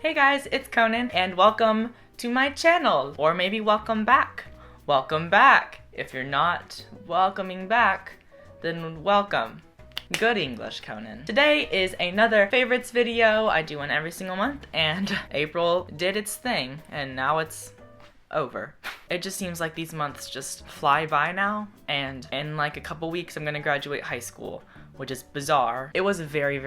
Hey guys, it's Conan and welcome to my channel, or maybe welcome back. Welcome back. If you're not welcoming back, then welcome. Good English, Conan. Today is another favorites video. I do one every single month, and April did its thing, and now it's over. It just seems like these months just fly by now, and in like a couple weeks I'm gonna graduate high school, which is bizarre. It was a very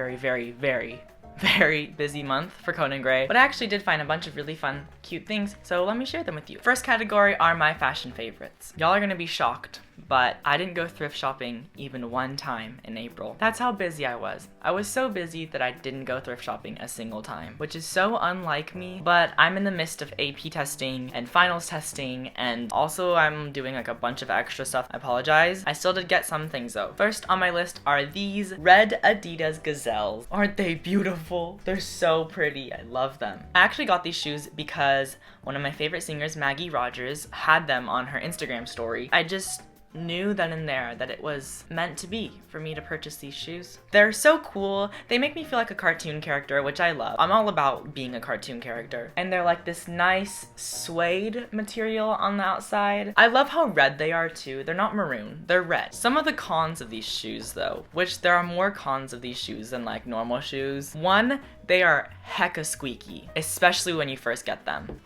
busy month for Conan Gray, but I actually did find a bunch of really fun, cute things, so let me share them with you. First category are my fashion favorites. Y'all are gonna be shocked, but I didn't go thrift shopping even one time in April. That's how busy I was. I was so busy that I didn't go thrift shopping a single time, which is so unlike me, but I'm in the midst of AP testing and finals testing, and also I'm doing like a bunch of extra stuff. I apologize. I still did get some things though. First on my list are these red Adidas Gazelles. Aren't they beautiful? They're so pretty. I love them. I actually got these shoes because one of my favorite singers, Maggie Rogers, had them on her Instagram story. I just knew then and there that it was meant to be for me to purchase these shoes. They're so cool. They make me feel like a cartoon character, which I love. I'm all about being a cartoon character. And they're like this nice suede material on the outside. I love how red they are too. They're not maroon, they're red. Some of the cons of these shoes though, which there are more cons of these shoes than like normal shoes. One, they are hecka squeaky, especially when you first get them.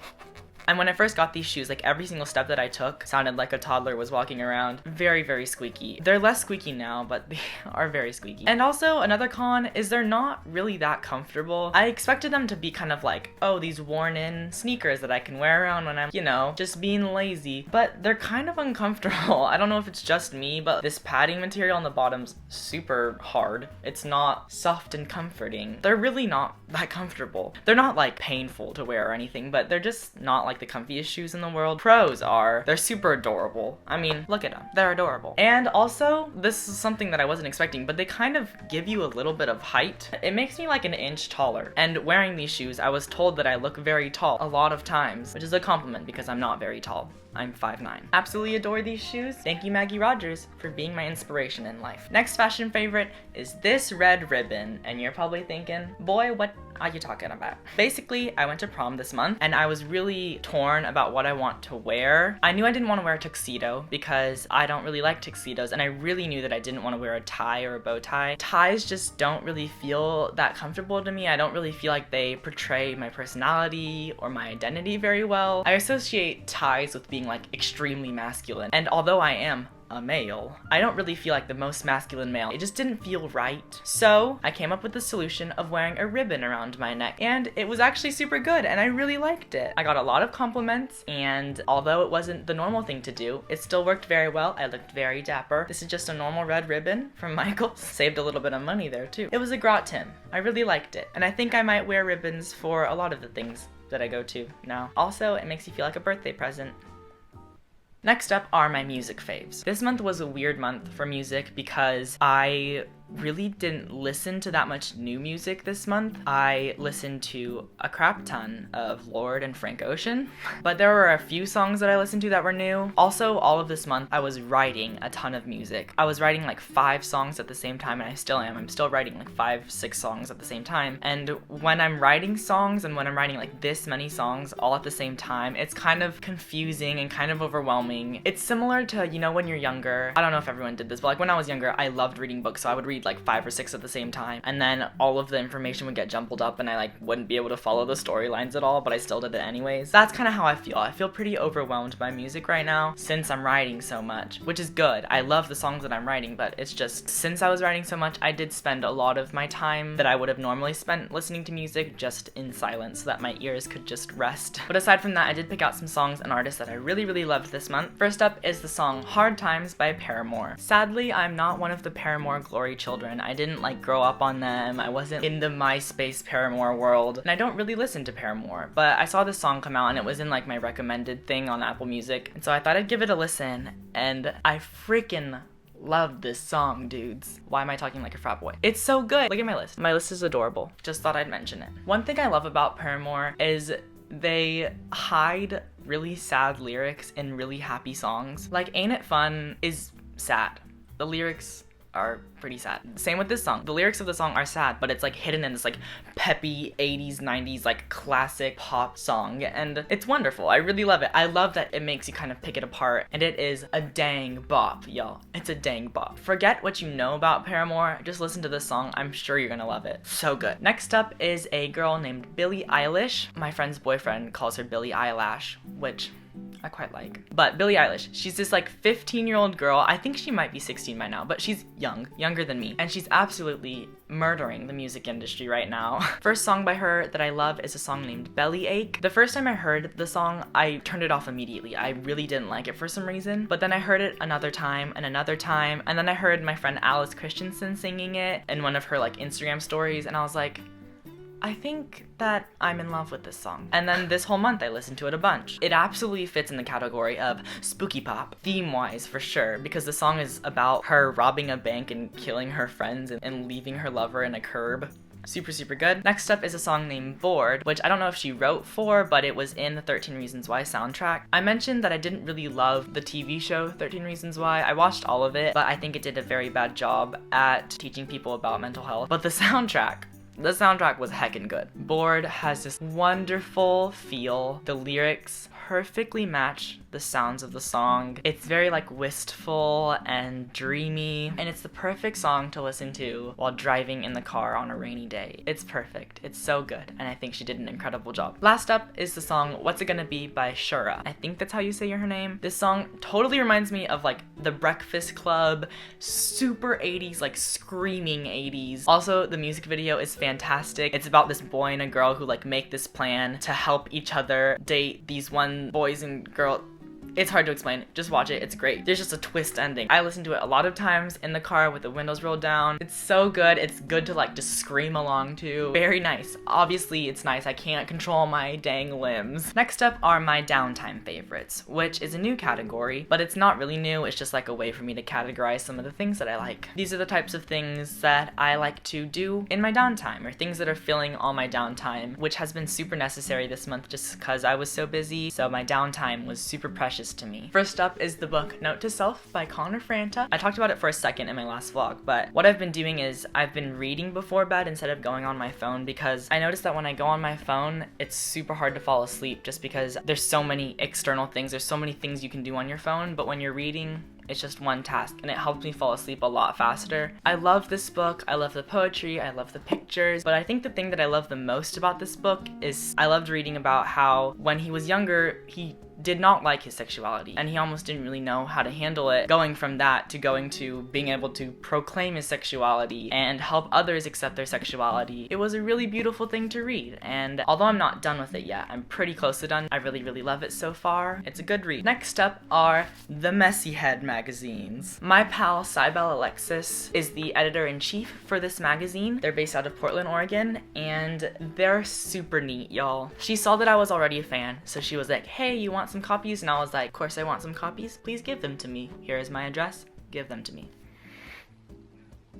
And when I first got these shoes, like every single step that I took sounded like a toddler was walking around. Very squeaky. They're less squeaky now, but they are very squeaky. And also another con is they're not really that comfortable. I expected them to be kind of like, oh, these worn in sneakers that I can wear around when I'm, you know, just being lazy. But they're kind of uncomfortable. I don't know if it's just me, but this padding material on the bottom's super hard. It's not soft and comforting. They're really not that comfortable. They're not like painful to wear or anything, but they're just not like the comfiest shoes in the world. Pros are, they're super adorable. I mean, look at them. They're adorable. And also, this is something that I wasn't expecting, but they kind of give you a little bit of height. It makes me like an inch taller. And wearing these shoes, I was told that I look very tall a lot of times, which is a compliment because I'm not very tall. I'm 5'9". Absolutely adore these shoes. Thank you, Maggie Rogers, for being my inspiration in life. Next fashion favorite is this red ribbon, and you're probably thinking, boy, what are you talking about? Basically, I went to prom this month, and I was really torn about what I want to wear. I knew I didn't want to wear a tuxedo because I don't really like tuxedos, and I really knew that I didn't want to wear a tie or a bow tie. Ties just don't really feel that comfortable to me. I don't really feel like they portray my personality or my identity very well. I associate ties with being like extremely masculine, and although I am a male, I don't really feel like the most masculine male. It just didn't feel right. So I came up with the solution of wearing a ribbon around my neck, and it was actually super good, and I really liked it. I got a lot of compliments, and although it wasn't the normal thing to do, it still worked very well. I looked very dapper. This is just a normal red ribbon from Michaels. Saved a little bit of money there too. It was a gratin. I really liked it, and I think I might wear ribbons for a lot of the things that I go to now. Also, it makes you feel like a birthday present. Next up are my music faves. This month was a weird month for music because I really didn't listen to that much new music this month. I listened to a crap ton of Lorde and Frank Ocean, but there were a few songs that I listened to that were new. Also, all of this month, I was writing a ton of music. I was writing like 5 songs at the same time, and I still am. I'm still writing like 5-6 songs at the same time. And when I'm writing songs and when I'm writing like this many songs all at the same time, it's kind of confusing and kind of overwhelming. It's similar to, you know, when you're younger. I don't know if everyone did this, but like when I was younger, I loved reading books, so I would read like 5 or 6 at the same time, and then all of the information would get jumbled up and I like wouldn't be able to follow the storylines at all, but I still did it anyways. That's kind of how I feel. I feel pretty overwhelmed by music right now since I'm writing so much, which is good. I love the songs that I'm writing, but it's just since I was writing so much, I did spend a lot of my time that I would have normally spent listening to music just in silence so that my ears could just rest. But aside from that, I did pick out some songs and artists that I really loved this month. First up is the song Hard Times by Paramore. Sadly, I'm not one of the Paramore glory children. I didn't like grow up on them. I wasn't in the MySpace Paramore world, and I don't really listen to Paramore, but I saw this song come out and it was in like my recommended thing on Apple Music, and so I thought I'd give it a listen, and I freaking love this song, dudes. Why am I talking like a frat boy? It's so good. Look at my list. My list is adorable. Just thought I'd mention it. One thing I love about Paramore is they hide really sad lyrics in really happy songs. Like Ain't It Fun is sad. The lyrics are pretty sad. Same with this song. The lyrics of the song are sad, but it's like hidden in this like peppy 80s, 90s like classic pop song, and it's wonderful. I really love it. I love that it makes you kind of pick it apart, and it is a dang bop, y'all. It's a dang bop. Forget what you know about Paramore, just listen to this song. I'm sure you're gonna love it. So good. Next up is a girl named Billie Eilish. My friend's boyfriend calls her Billie Eyelash, which I quite like. But Billie Eilish, she's this like 15-year-old girl. I think she might be 16 by now, but she's younger than me. And she's absolutely murdering the music industry right now. First song by her that I love is a song named Bellyache. The first time I heard the song, I turned it off immediately. I really didn't like it for some reason. But then I heard it another time, and then I heard my friend Alice Christensen singing it in one of her like Instagram stories, and I was like, I think that I'm in love with this song. And then this whole month I listened to it a bunch. It absolutely fits in the category of spooky pop, theme-wise for sure, because the song is about her robbing a bank and killing her friends and leaving her lover in a curb. Super, super good. Next up is a song named Bored, which I don't know if she wrote for, but it was in the 13 Reasons Why soundtrack. I mentioned that I didn't really love the TV show 13 Reasons Why. I watched all of it, but I think it did a very bad job at teaching people about mental health. But the soundtrack was heckin' good. Bored has this wonderful feel. The lyrics perfectly match the sounds of the song. It's very like wistful and dreamy, and it's the perfect song to listen to while driving in the car on a rainy day. It's perfect. It's so good, and I think she did an incredible job. Last up is the song What's It Gonna Be by Shura. I think that's how you say her name. This song totally reminds me of like The Breakfast Club, super 80s, like screaming 80s. Also, the music video is fantastic. It's about this boy and a girl who like make this plan to help each other date these one boys and girl. It's hard to explain. Just watch it. It's great. There's just a twist ending. I listen to it a lot of times in the car with the windows rolled down. It's so good. It's good to like just scream along to. Very nice. Obviously, it's nice. I can't control my dang limbs. Next up are my downtime favorites, which is a new category, but it's not really new. It's just like a way for me to categorize some of the things that I like. These are the types of things that I like to do in my downtime, or things that are filling all my downtime, which has been super necessary this month just because I was so busy. So my downtime was super precious to me. First up is the book Note to Self by Connor Franta. I talked about it for a second in my last vlog, but what I've been doing is I've been reading before bed instead of going on my phone, because I noticed that when I go on my phone, it's super hard to fall asleep just because there's so many external things, there's so many things you can do on your phone, but when you're reading, it's just one task, and it helps me fall asleep a lot faster. I love this book. I love the poetry. I love the pictures. But I think the thing that I love the most about this book is I loved reading about how when he was younger, he did not like his sexuality, and he almost didn't really know how to handle it, going from that to going to being able to proclaim his sexuality and help others accept their sexuality. It was a really beautiful thing to read, and although I'm not done with it yet, I'm pretty close to done. I really, really love it so far. It's a good read. Next up are the Messy Head magazines. My pal Cybelle Alexis is the editor-in-chief for this magazine. They're based out of Portland, Oregon, and they're super neat, y'all. She saw that I was already a fan, so she was like, hey, you want some copies? And I was like, of course I want some copies. Please give them to me. Here is my address. Give them to me.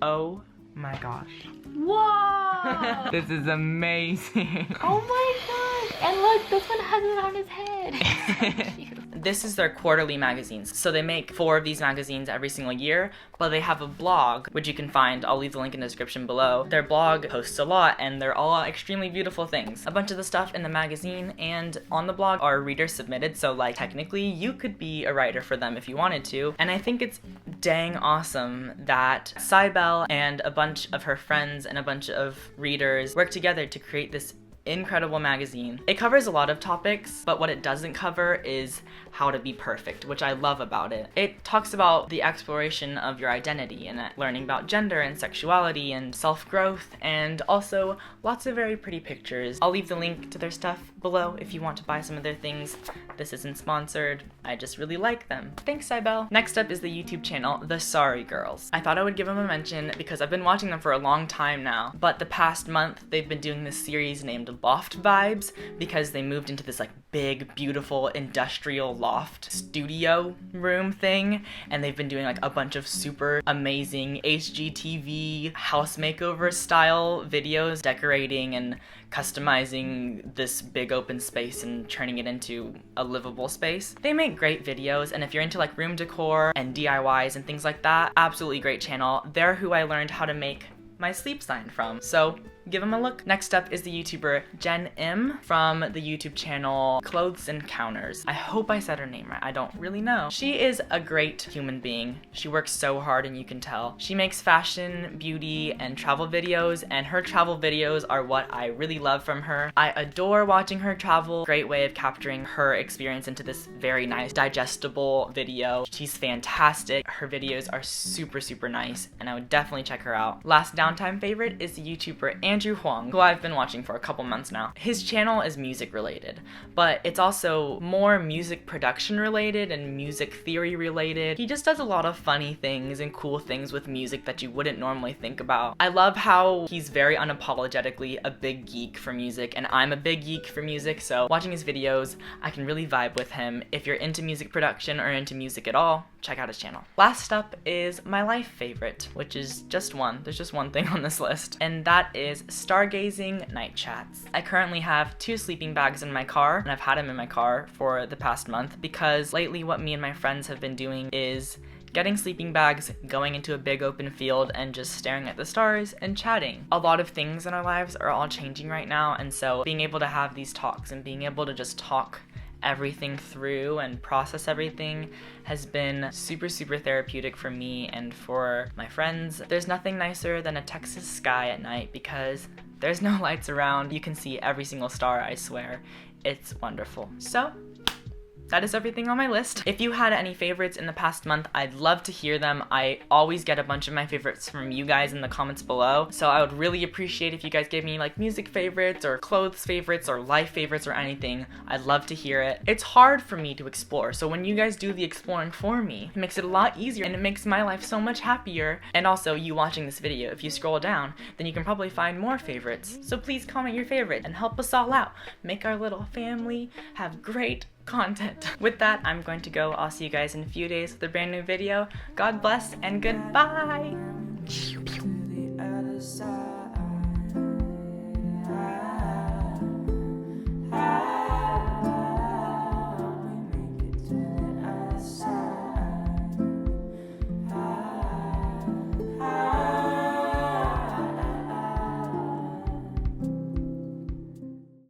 Oh my gosh. Whoa! This is amazing. Oh my gosh! And look, this one has it on his head. So cute. This is their quarterly magazines. So they make 4 of these magazines every single year, but they have a blog, which you can find. I'll leave the link in the description below. Their blog posts a lot, and they're all extremely beautiful things. A bunch of the stuff in the magazine and on the blog are reader submitted, so like technically you could be a writer for them if you wanted to. And I think it's dang awesome that Cybelle and a bunch of her friends and a bunch of readers work together to create this incredible magazine. It covers a lot of topics, but what it doesn't cover is how to be perfect, which I love about it. It talks about the exploration of your identity and learning about gender and sexuality and self-growth, and also lots of very pretty pictures. I'll leave the link to their stuff below if you want to buy some of their things. This isn't sponsored. I just really like them. Thanks, Cybelle. Next up is the YouTube channel THESORRYGIRLS. I thought I would give them a mention because I've been watching them for a long time now, but the past month they've been doing this series named loft vibes because they moved into this like big, beautiful industrial loft studio room thing, and they've been doing like a bunch of super amazing HGTV house makeover style videos, decorating and customizing this big open space and turning it into a livable space. They make great videos, and if you're into like room decor and DIYs and things like that, absolutely great channel. They're who I learned how to make my sleep sign from, so give them a look. Next up is the YouTuber Jen M from the YouTube channel CLOTHESENCOUNTERS. I hope I said her name right, I don't really know. She is a great human being. She works so hard and you can tell. She makes fashion, beauty, and travel videos, and her travel videos are what I really love from her. I adore watching her travel. Great way of capturing her experience into this very nice, digestible video. She's fantastic. Her videos are super, super nice, and I would definitely check her out. Last downtime favorite is the YouTuber Andrew HUANG, who I've been watching for a couple months now. His channel is music related, but it's also more music production related and music theory related. He just does a lot of funny things and cool things with music that you wouldn't normally think about. I love how he's very unapologetically a big geek for music, and I'm a big geek for music, so watching his videos, I can really vibe with him. If you're into music production or into music at all, check out his channel. Last up is my life favorite, which is just one. There's just one thing on this list, and that is stargazing night chats. I currently have 2 sleeping bags in my car, and I've had them in my car for the past month because lately what me and my friends have been doing is getting sleeping bags, going into a big open field, and just staring at the stars and chatting. A lot of things in our lives are all changing right now, and so being able to have these talks and being able to just talk everything through and process everything has been super, super therapeutic for me and for my friends. There's nothing nicer than a Texas sky at night because there's no lights around. You can see every single star, I swear. It's wonderful. So that is everything on my list. If you had any favorites in the past month, I'd love to hear them. I always get a bunch of my favorites from you guys in the comments below, so I would really appreciate if you guys gave me like music favorites or clothes favorites or life favorites or anything. I'd love to hear it. It's hard for me to explore, so when you guys do the exploring for me, it makes it a lot easier and it makes my life so much happier. And also, you watching this video, if you scroll down, then you can probably find more favorites. So please comment your favorite and help us all out. Make our little family have great content. With that, I'm going to go. I'll see you guys in a few days with a brand new video. God bless and goodbye.